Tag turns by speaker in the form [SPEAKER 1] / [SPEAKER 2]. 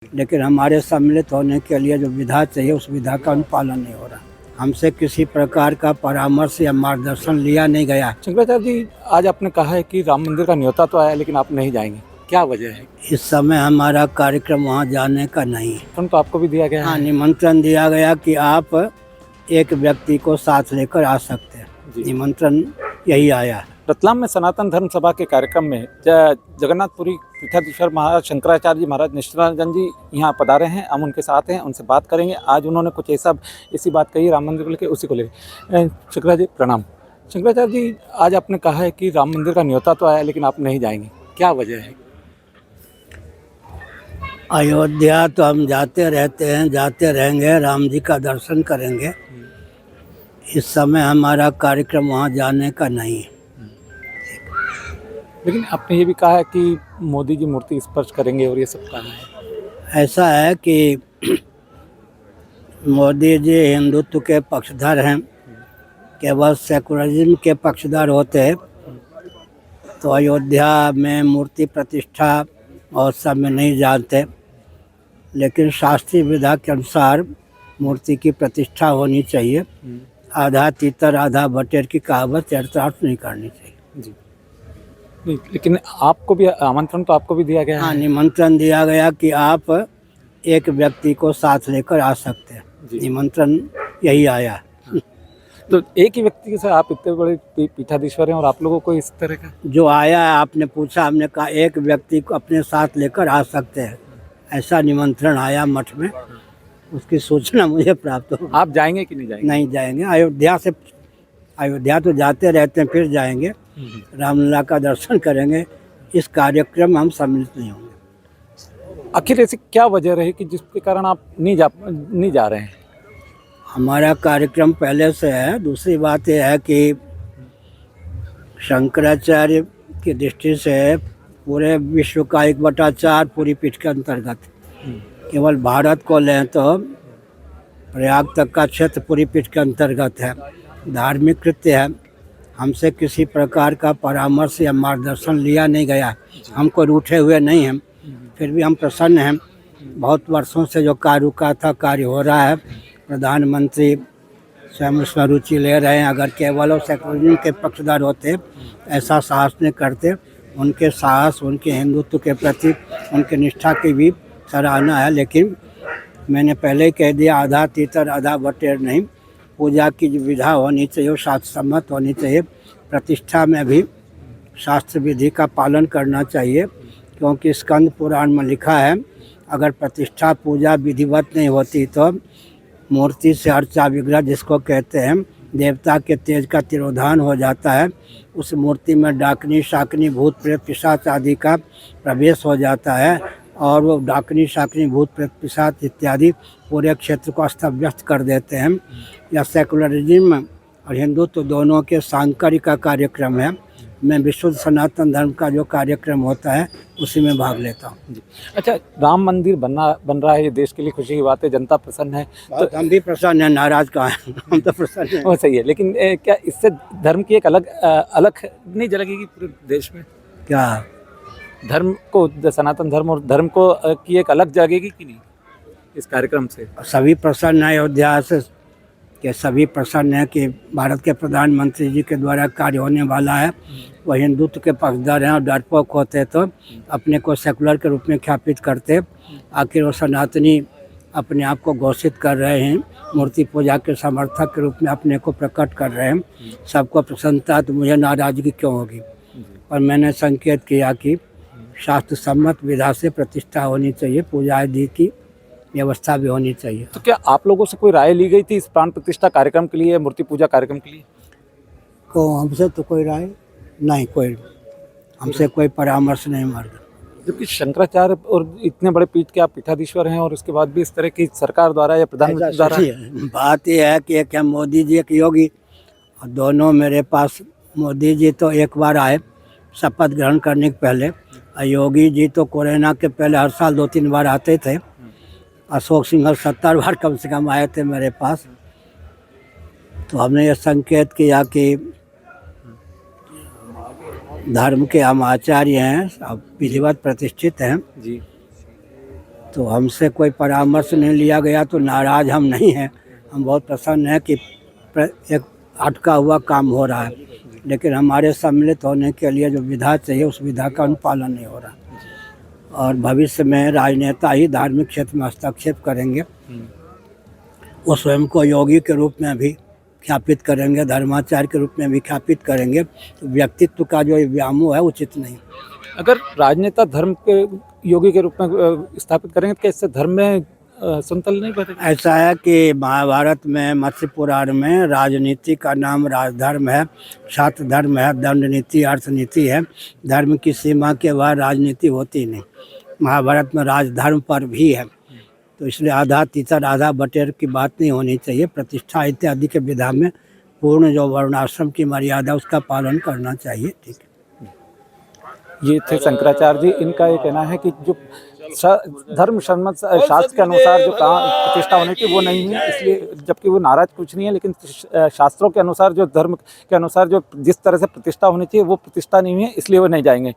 [SPEAKER 1] लेकिन हमारे सम्मिलित होने के लिए जो विधा चाहिए उस विधा का अनुपालन नहीं हो रहा। हमसे किसी प्रकार का परामर्श या मार्गदर्शन लिया नहीं गया।
[SPEAKER 2] शंकराचार्य जी, आज आपने कहा है कि राम मंदिर का न्योता तो आया लेकिन आप नहीं जाएंगे, क्या वजह है?
[SPEAKER 1] इस समय हमारा कार्यक्रम वहाँ जाने का नहीं है।
[SPEAKER 2] निमंत्रण तो आपको भी दिया गया
[SPEAKER 1] हाँ,
[SPEAKER 2] है।
[SPEAKER 1] निमंत्रण दिया गया कि आप एक व्यक्ति को साथ लेकर आ सकते हैं।
[SPEAKER 2] जी।
[SPEAKER 1] निमंत्रण यही आया।
[SPEAKER 2] रतलाम में सनातन धर्म सभा के कार्यक्रम में जगन्नाथपुरी पीठाधीश्वर महाराज शंकराचार्य जी महाराज निष्ठानंद जी यहाँ पधारे हैं। हम उनके साथ हैं, उनसे बात करेंगे। आज उन्होंने कुछ ऐसी बात कही राम मंदिर को लेकर, उसी को लेकर। शंकराचार्य जी प्रणाम। शंकराचार्य जी, आज आपने कहा है कि राम मंदिर का न्योता तो आया लेकिन आप नहीं जाएंगे, क्या वजह है?
[SPEAKER 1] अयोध्या तो हम जाते रहते हैं, जाते रहेंगे, राम जी का दर्शन करेंगे। इस समय हमारा कार्यक्रम वहाँ जाने का नहीं है।
[SPEAKER 2] लेकिन आपने ये भी कहा है कि मोदी जी मूर्ति स्पर्श करेंगे और ये सब कहा है।
[SPEAKER 1] ऐसा है कि मोदी जी हिंदुत्व के पक्षधर हैं। केवल सेकुलरिज्म के पक्षधर होते तो अयोध्या में मूर्ति प्रतिष्ठा और सब में नहीं जानते। लेकिन शास्त्रीय विधा के अनुसार मूर्ति की प्रतिष्ठा होनी चाहिए। आधा तीतर आधा बटेर की कहावत चरितार्थ नहीं करनी चाहिए।
[SPEAKER 2] जी नहीं, लेकिन आपको भी आमंत्रण तो आपको भी दिया गया
[SPEAKER 1] हाँ,
[SPEAKER 2] है।
[SPEAKER 1] निमंत्रण दिया गया कि आप एक व्यक्ति को साथ लेकर आ सकते हैं। निमंत्रण यही आया।
[SPEAKER 2] तो एक ही व्यक्ति के साथ आप इतने बड़े पीठाधीश्वर हैं और आप लोगों को इस तरह का
[SPEAKER 1] जो आया है, आपने पूछा, हमने कहा एक व्यक्ति को अपने साथ लेकर आ सकते हैं। ऐसा निमंत्रण आया मठ में, उसकी सूचना मुझे प्राप्त हो।
[SPEAKER 2] आप जाएंगे कि नहीं जाएंगे?
[SPEAKER 1] नहीं जाएंगे। अयोध्या तो जाते रहते हैं, फिर जाएंगे, रामलला का दर्शन करेंगे। इस कार्यक्रम में हम सम्मिलित नहीं होंगे।
[SPEAKER 2] आखिर ऐसी क्या वजह रही कि जिसके कारण आप नहीं जा रहे हैं?
[SPEAKER 1] हमारा कार्यक्रम पहले से है। दूसरी बात यह है कि शंकराचार्य की दृष्टि से पूरे विश्व का 1/4 पूरी पीठ के अंतर्गत। केवल भारत को लें तो प्रयाग तक का क्षेत्र पूरी पीठ के अंतर्गत है। धार्मिक कृत्य है। हमसे किसी प्रकार का परामर्श या मार्गदर्शन लिया नहीं गया। हमको रूठे हुए नहीं हैं, फिर भी हम प्रसन्न हैं। बहुत वर्षों से जो कार्य रुका था, कार्य हो रहा है। प्रधानमंत्री स्वयं उसमें रुचि ले रहे हैं। अगर केवल और सेकुलरिज्म के पक्षधर होते, ऐसा साहस नहीं करते। उनके साहस, उनके हिंदुत्व के प्रति उनकी निष्ठा की भी सराहना है। लेकिन मैंने पहले ही कह दिया, आधा तीतर आधा बटेर नहीं। पूजा की जो विधा होनी चाहिए वो शास्त्र सम्मत होनी चाहिए। प्रतिष्ठा में भी शास्त्र विधि का पालन करना चाहिए, क्योंकि स्कंद पुराण में लिखा है, अगर प्रतिष्ठा पूजा विधिवत नहीं होती तो मूर्ति से अर्चा विग्रह जिसको कहते हैं, देवता के तेज का तिरोधान हो जाता है। उस मूर्ति में डाकनी शाकनी भूत प्रेत पिशाच आदि का प्रवेश हो जाता है, और वो डाकनी शाकनी भूत प्रेत पिशाच इत्यादि पूरे क्षेत्र को अस्त व्यस्त कर देते हैं। यह सेकुलरिज्म और हिंदुत्व दोनों के सांकर्य का कार्यक्रम है। मैं विशुद्ध सनातन धर्म का जो कार्यक्रम होता है उसी में भाग लेता हूँ।
[SPEAKER 2] अच्छा, राम मंदिर बन रहा है, ये देश के लिए खुशी की बात है, जनता प्रसन्न है।
[SPEAKER 1] तो हम भी प्रसन्न हैं, नाराज कहाँ हैं? हम तो प्रसन्न हैं।
[SPEAKER 2] वो सही है, लेकिन क्या इससे धर्म की एक अलग नहीं झलकेगी पूरे देश में?
[SPEAKER 1] क्या
[SPEAKER 2] धर्म को, सनातन धर्म और धर्म को की एक अलग जगेगी कि नहीं इस कार्यक्रम से?
[SPEAKER 1] सभी प्रसन्न हैं अयोध्या से, कि सभी प्रसन्न हैं कि भारत के प्रधानमंत्री जी के द्वारा कार्य होने वाला है। वह हिंदुत्व के पक्षधर हैं और डरपोक होते तो अपने को सेकुलर के रूप में ख्यापित करते। आखिर वो सनातनी अपने आप को घोषित कर रहे हैं, मूर्ति पूजा के समर्थक के रूप में अपने को प्रकट कर रहे हैं। सबको प्रसन्नता, तो मुझे नाराजगी क्यों होगी? और मैंने संकेत किया कि शास्त्र सम्मत विधा से प्रतिष्ठा होनी चाहिए, पूजा आदि की व्यवस्था भी होनी चाहिए।
[SPEAKER 2] तो क्या आप लोगों से कोई राय ली गई थी इस प्राण प्रतिष्ठा कार्यक्रम के लिए, मूर्ति पूजा कार्यक्रम के लिए?
[SPEAKER 1] को हमसे तो कोई राय नहीं, कोई हमसे कोई परामर्श नहीं मार्ग।
[SPEAKER 2] जबकि शंकराचार्य और इतने बड़े पीठ के आप पीठाधीश्वर हैं, और उसके बाद भी इस तरह की सरकार द्वारा या प्रधानमंत्री द्वारा।
[SPEAKER 1] बात यह है कि एक है मोदी जी, एक योगी, और दोनों मेरे पास। मोदी जी तो एक बार आए शपथ ग्रहण करने के पहले, और योगी जी तो कोरोना के पहले हर साल 2-3 बार आते थे। अशोक सिंघल 70 बार कम से कम आए थे मेरे पास। तो हमने ये संकेत किया कि धर्म के हम आचार्य हैं, अब विधिवत प्रतिष्ठित हैं
[SPEAKER 2] जी,
[SPEAKER 1] तो हमसे कोई परामर्श नहीं लिया गया तो नाराज़ हम नहीं हैं। हम बहुत प्रसन्न हैं कि एक अटका हुआ काम हो रहा है, लेकिन हमारे सम्मिलित होने के लिए जो विधा चाहिए उस विधा का अनुपालन नहीं हो रहा। और भविष्य में राजनेता ही धार्मिक क्षेत्र में हस्तक्षेप करेंगे, वो स्वयं को योगी के रूप में भी ख्यापित करेंगे, धर्माचार्य के रूप में भी ख्यापित करेंगे। तो व्यक्तित्व का जो व्यामोह है उचित नहीं।
[SPEAKER 2] अगर राजनेता धर्म के योगी के रूप में स्थापित करेंगे तो क्या इससे धर्म में संतुलन नहीं बढ़ेगा?
[SPEAKER 1] ऐसा है कि महाभारत में मत्स्य पुराण में राजनीति का नाम राजधर्म है, छात्र धर्म है, दंड नीति अर्थनीति है। धर्म की सीमा के बाद राजनीति होती नहीं। महाभारत में राजधर्म पर भी है, तो इसलिए आधा तीतर आधा बटेर की बात नहीं होनी चाहिए। प्रतिष्ठा इत्यादि के विधा में पूर्ण जो वर्णाश्रम की मर्यादा उसका पालन करना चाहिए। ठीक है।
[SPEAKER 2] ये थे शंकराचार्य जी। इनका ये कहना है कि जो धर्म सम्मत शास्त्र के अनुसार जो काम प्रतिष्ठा होनी चाहिए वो नहीं है, इसलिए जबकि वो नाराज कुछ नहीं है, लेकिन शास्त्रों के अनुसार जो धर्म के अनुसार जो जिस तरह से प्रतिष्ठा होनी चाहिए वो प्रतिष्ठा नहीं है, इसलिए वो नहीं जाएंगे।